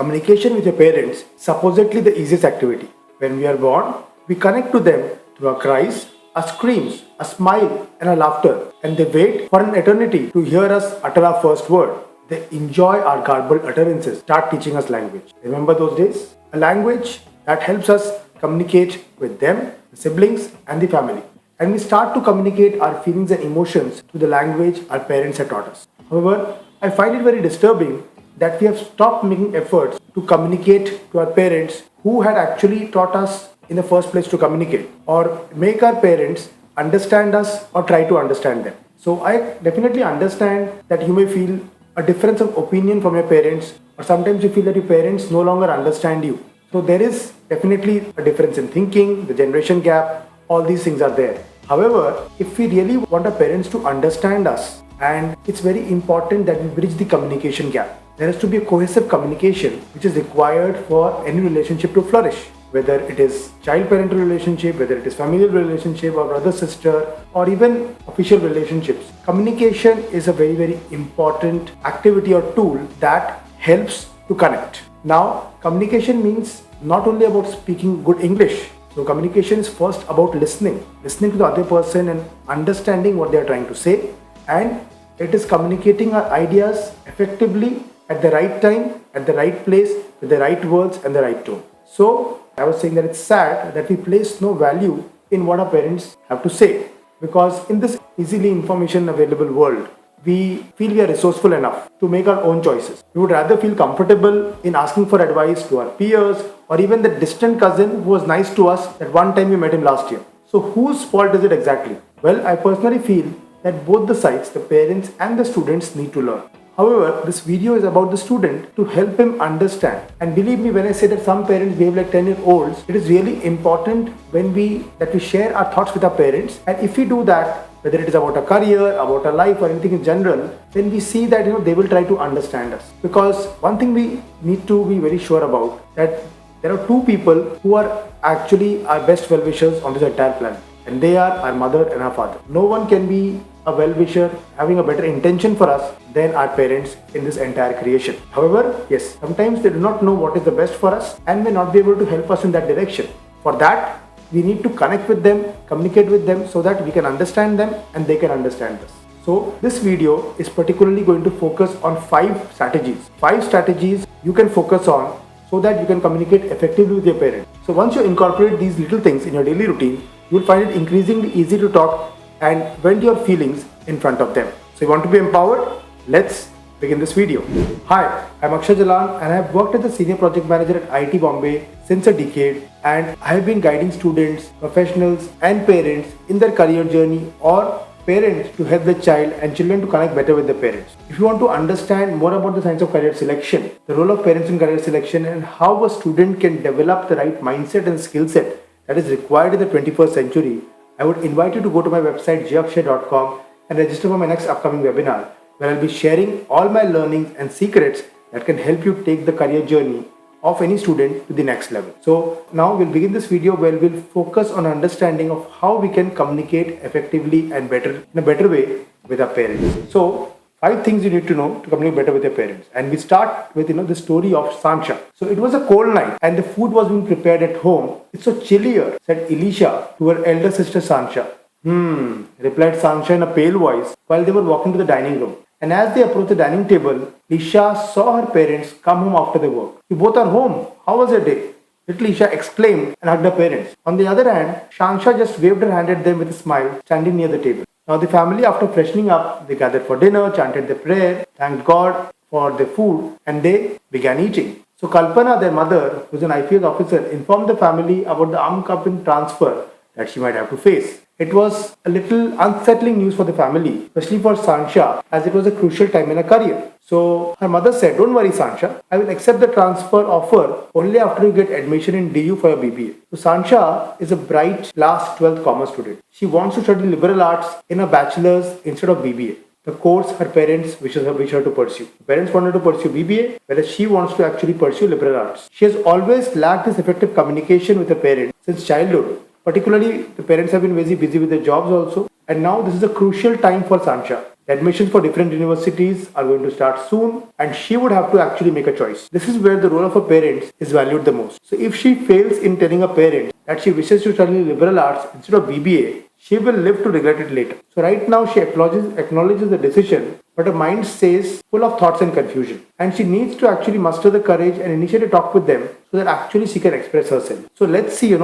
Communication with your parents is supposedly the easiest activity. When we are born, we connect to them through our cries, our screams, a smile, and a laughter, and they wait for an eternity to hear us utter our first word. They enjoy our garbled utterances, start teaching us language. Remember those days? A language that helps us communicate with them, the siblings, and the family. And we start to communicate our feelings and emotions through the language our parents had taught us. However, I find it very disturbing that we have stopped making efforts to communicate to our parents who had actually taught us in the first place to communicate, or make our parents understand us or try to understand them. So I definitely understand that you may feel a difference of opinion from your parents, or sometimes you feel that your parents no longer understand you. So there is definitely a difference in thinking, the generation gap, all these things are there. However, if we really want our parents to understand us, and it's very important that we bridge the communication gap. There has to be a cohesive communication which is required for any relationship to flourish. Whether it is child-parental relationship, whether it is familial relationship or brother-sister, or even official relationships. Communication is a very, very important activity or tool that helps to connect. Now, communication means not only about speaking good English. So communication is first about listening to the other person and understanding what they are trying to say, and it is communicating our ideas effectively at the right time, at the right place, with the right words and the right tone. So I was saying that it's sad that we place no value in what our parents have to say, because in this easily information available world, we feel we are resourceful enough to make our own choices. We would rather feel comfortable in asking for advice to our peers or even the distant cousin who was nice to us that one time we met him last year. So whose fault is it exactly? Well, I personally feel that both the sides, the parents and the students, need to learn. However, this video is about the student to help him understand. And believe me when I say that some parents behave like 10-year-olds, it is really important that we share our thoughts with our parents. And if we do that, whether it is about a career, about a life or anything in general, then we see that they will try to understand us. Because one thing we need to be very sure about, that there are two people who are actually our best well-wishers on this entire planet. And they are our mother and our father. No one can be a well-wisher having a better intention for us than our parents in this entire creation. However, yes, sometimes they do not know what is the best for us and may not be able to help us in that direction. For that, we need to connect with them, communicate with them so that we can understand them and they can understand us. So this video is particularly going to focus on 5 strategies. 5 strategies you can focus on so that you can communicate effectively with your parents. So once you incorporate these little things in your daily routine, you will find it increasingly easy to talk and vent your feelings in front of them. So you want to be empowered? Let's begin this video. Hi, I'm Akshay Jalan and I have worked as a senior project manager at IIT Bombay since a decade, and I have been guiding students, professionals and parents in their career journey, or parents to help their child and children to connect better with their parents. If you want to understand more about the science of career selection, the role of parents in career selection, and how a student can develop the right mindset and skill set that is required in the 21st century, I would invite you to go to my website jakshay.com and register for my next upcoming webinar, where I'll be sharing all my learnings and secrets that can help you take the career journey of any student to the next level. So now we'll begin this video where we'll focus on understanding of how we can communicate effectively and in a better way with our parents. So 5 things you need to know to communicate better with your parents. And we start with the story of Sansha. So it was a cold night and the food was being prepared at home. It's so chilly here, said Elisha to her elder sister Sansha. Replied Sansha in a pale voice while they were walking to the dining room. And as they approached the dining table, Lisha saw her parents come home after their work. You both are home. How was your day? Little Lisha exclaimed and hugged her parents. On the other hand, Sansha just waved her hand at them with a smile, standing near the table. Now the family, after freshening up, they gathered for dinner, chanted their prayer, thanked God for their food, and they began eating. So Kalpana, their mother, who is an IPS officer, informed the family about the upcoming transfer that she might have to face. It was a little unsettling news for the family, especially for Sansha, as it was a crucial time in her career. So her mother said, "Don't worry, Sansha. I will accept the transfer offer only after you get admission in DU for your BBA." So Sansha is a bright last 12th commerce student. She wants to study liberal arts in a bachelor's instead of BBA, the course her parents wish her to pursue. Her parents wanted to pursue BBA, whereas she wants to actually pursue liberal arts. She has always lacked this effective communication with her parents since childhood. Particularly, the parents have been very busy with their jobs also. And now this is a crucial time for Sansha. The admissions for different universities are going to start soon, and she would have to actually make a choice. This is where the role of her parents is valued the most. So if she fails in telling her parents that she wishes to study liberal arts instead of BBA, she will live to regret it later. So right now she acknowledges the decision, but her mind stays full of thoughts and confusion. And she needs to actually muster the courage and initiate a talk with them so that actually she can express herself. So let's see,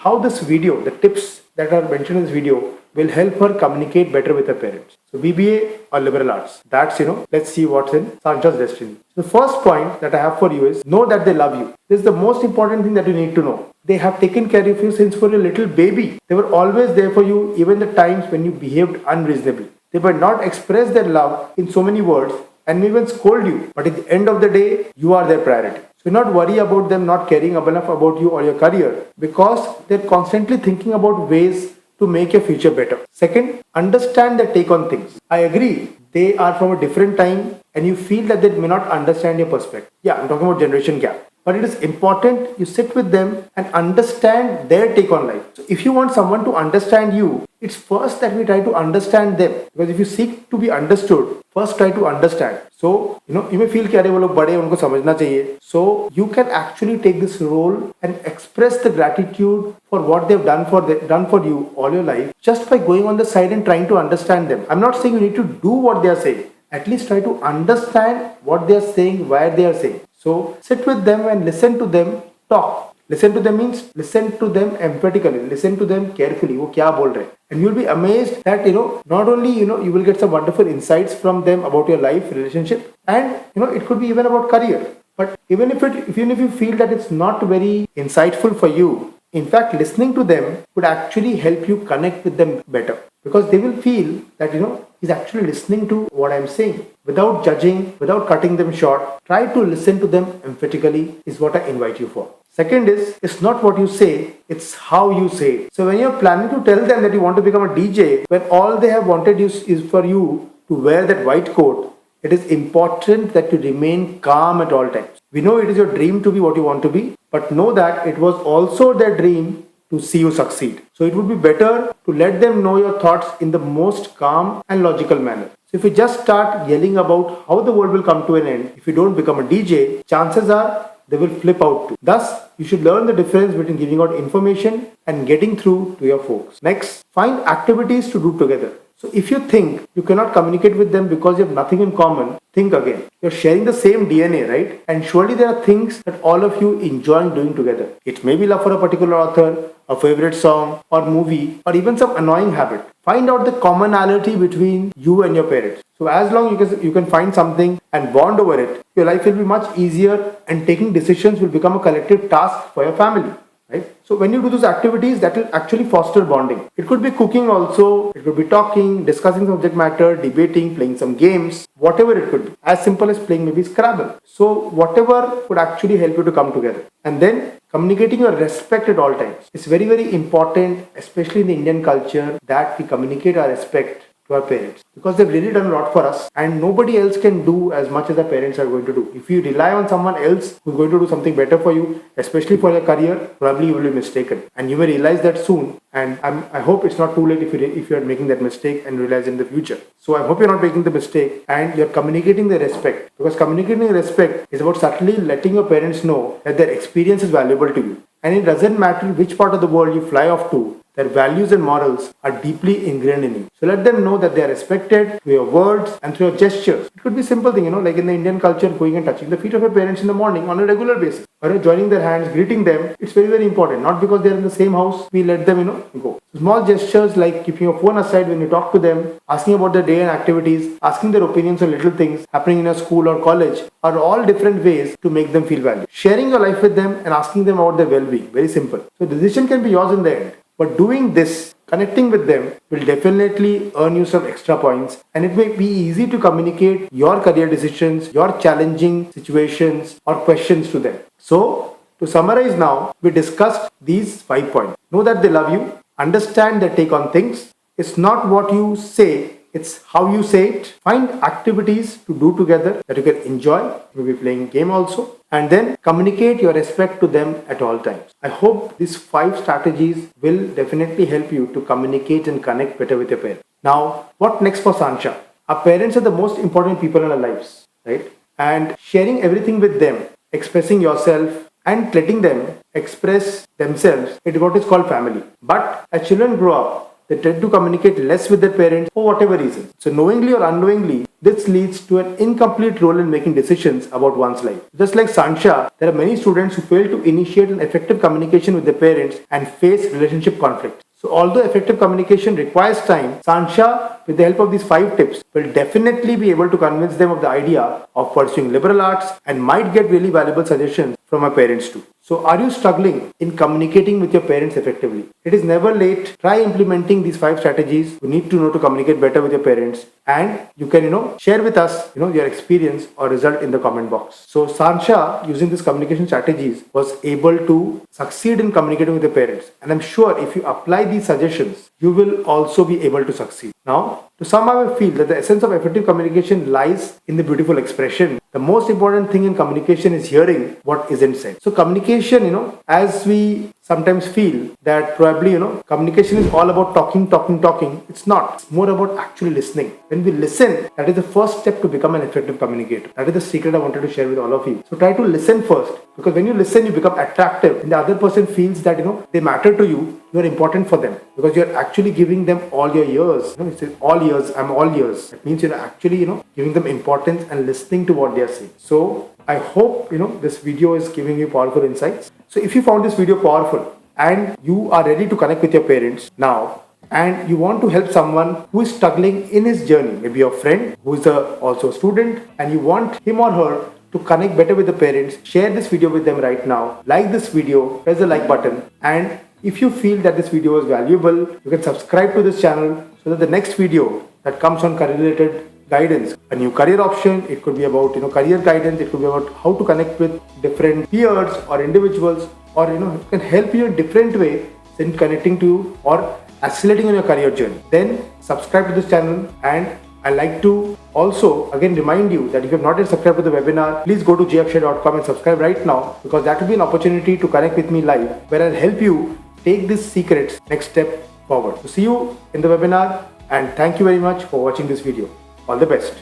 how this video, the tips that are mentioned in this video, will help her communicate better with her parents. So BBA or liberal arts. That's, let's see what's in Sancha's destiny. The first point that I have for you is know that they love you. This is the most important thing that you need to know. They have taken care of you since you were a little baby. They were always there for you even the times when you behaved unreasonably. They might not express their love in so many words and may even scold you. But at the end of the day, you are their priority. So do not worry about them not caring enough about you or your career because they're constantly thinking about ways to make your future better. Second, understand their take on things. I agree, they are from a different time and you feel that they may not understand your perspective. Yeah, I'm talking about generation gap. But it is important you sit with them and understand their take on life. So if you want someone to understand you, it's first that we try to understand them. Because if you seek to be understood, first try to understand. So, you may feel that वो लोग बड़े उनको समझना चाहिए. So you can actually take this role and express the gratitude for what they've done for you all your life just by going on the side and trying to understand them. I'm not saying you need to do what they are saying. At least try to understand what they are saying, why they are saying. So sit with them and listen to them talk. Listen to them means listen to them empathetically. Listen to them carefully. वो क्या बोल रहे हैं? And you'll be amazed that not only you will get some wonderful insights from them about your life, relationship, and it could be even about career. But even if you feel that it's not very insightful for you, in fact, listening to them would actually help you connect with them better because they will feel that he's actually listening to what I'm saying without judging, without cutting them short. Try to listen to them emphatically is what I invite you for. Second is, it's not what you say, it's how you say it. So when you're planning to tell them that you want to become a DJ, when all they have wanted is for you to wear that white coat, it is important that you remain calm at all times. We know it is your dream to be what you want to be, but know that it was also their dream to see you succeed. So it would be better to let them know your thoughts in the most calm and logical manner. So if you just start yelling about how the world will come to an end, if you don't become a DJ, chances are they will flip out too. Thus, you should learn the difference between giving out information and getting through to your folks. Next, find activities to do together. So if you think you cannot communicate with them because you have nothing in common, think again. You're sharing the same DNA, right? And surely there are things that all of you enjoy doing together. It may be love for a particular author, a favorite song or movie, or even some annoying habit. Find out the commonality between you and your parents. So as long as you can find something and bond over it, your life will be much easier and taking decisions will become a collective task for your family. Right? So when you do those activities, that will actually foster bonding. It could be cooking also, it could be talking, discussing subject matter, debating, playing some games, whatever it could be. As simple as playing maybe Scrabble. So whatever would actually help you to come together. And then communicating your respect at all times. It's very, very important, especially in the Indian culture, that we communicate our respect to our parents because they've really done a lot for us and nobody else can do as much as our parents are going to do. If you rely on someone else who's going to do something better for you, especially for your career, probably you will be mistaken and you may realize that soon. And I hope it's not too late if you're making that mistake and realize in the future. So I hope you're not making the mistake and you're communicating the respect because communicating respect is about subtly letting your parents know that their experience is valuable to you. And it doesn't matter which part of the world you fly off to, their values and morals are deeply ingrained in you. So let them know that they are respected through your words and through your gestures. It could be simple thing, like in the Indian culture, going and touching the feet of your parents in the morning on a regular basis. Or joining their hands, greeting them. It's very, very important. Not because they're in the same house, we let them, go. Small gestures like keeping your phone aside when you talk to them, asking about their day and activities, asking their opinions on little things happening in your school or college are all different ways to make them feel valued. Sharing your life with them and asking them about their well-being. Very simple. So the decision can be yours in the end. But doing this, connecting with them will definitely earn you some extra points and it may be easy to communicate your career decisions, your challenging situations or questions to them. So, to summarize now, we discussed these 5 points. Know that they love you, understand their take on things. It's not what you say, it's how you say it. Find activities to do together that you can enjoy. Maybe playing game also. And then communicate your respect to them at all times. I hope these 5 strategies will definitely help you to communicate and connect better with your parents. Now, what next for Sancha? Our parents are the most important people in our lives, right? And sharing everything with them, expressing yourself and letting them express themselves is what is called family. But as children grow up, they tend to communicate less with their parents for whatever reason. So knowingly or unknowingly, this leads to an incomplete role in making decisions about one's life. Just like Sansha, there are many students who fail to initiate an effective communication with their parents and face relationship conflict. So although effective communication requires time, Sansha, with the help of these 5 tips, will definitely be able to convince them of the idea of pursuing liberal arts and might get really valuable suggestions from our parents too. So are you struggling in communicating with your parents effectively? It is never late. Try implementing these 5 strategies. You need to know to communicate better with your parents, and you can, share with us, your experience or result in the comment box. So Sansha, using these communication strategies, was able to succeed in communicating with your parents. And I'm sure if you apply these suggestions, you will also be able to succeed. Now, to sum up, I feel that the essence of effective communication lies in the beautiful expression. The most important thing in communication is hearing what isn't said. So communication, as we sometimes feel that probably, communication is all about talking. It's not. It's more about actually listening. When we listen, that is the first step to become an effective communicator. That is the secret I wanted to share with all of you. So try to listen first, because when you listen, you become attractive and the other person feels that, they matter to you. You're important for them because you're actually giving them all your ears. It's all ears, I'm all ears. That means you're actually, giving them importance and listening to what they are saying. So I hope, this video is giving you powerful insights. So if you found this video powerful and you are ready to connect with your parents now, and you want to help someone who is struggling in his journey, maybe your friend who is also a student, and you want him or her to connect better with the parents, share this video with them right now. Like this video, press the like button, and if you feel that this video is valuable, you can subscribe to this channel so that the next video that comes on career related guidance, a new career option, it could be about career guidance, it could be about how to connect with different peers or individuals, or it can help you in different way in connecting to or accelerating on your career journey. Then subscribe to this channel, and I like to also again remind you that if you have not yet subscribed to the webinar, please go to jakshay.com and subscribe right now, because that will be an opportunity to connect with me live, where I'll help you take these secrets next step forward. So see you in the webinar, and thank you very much for watching this video. All the best.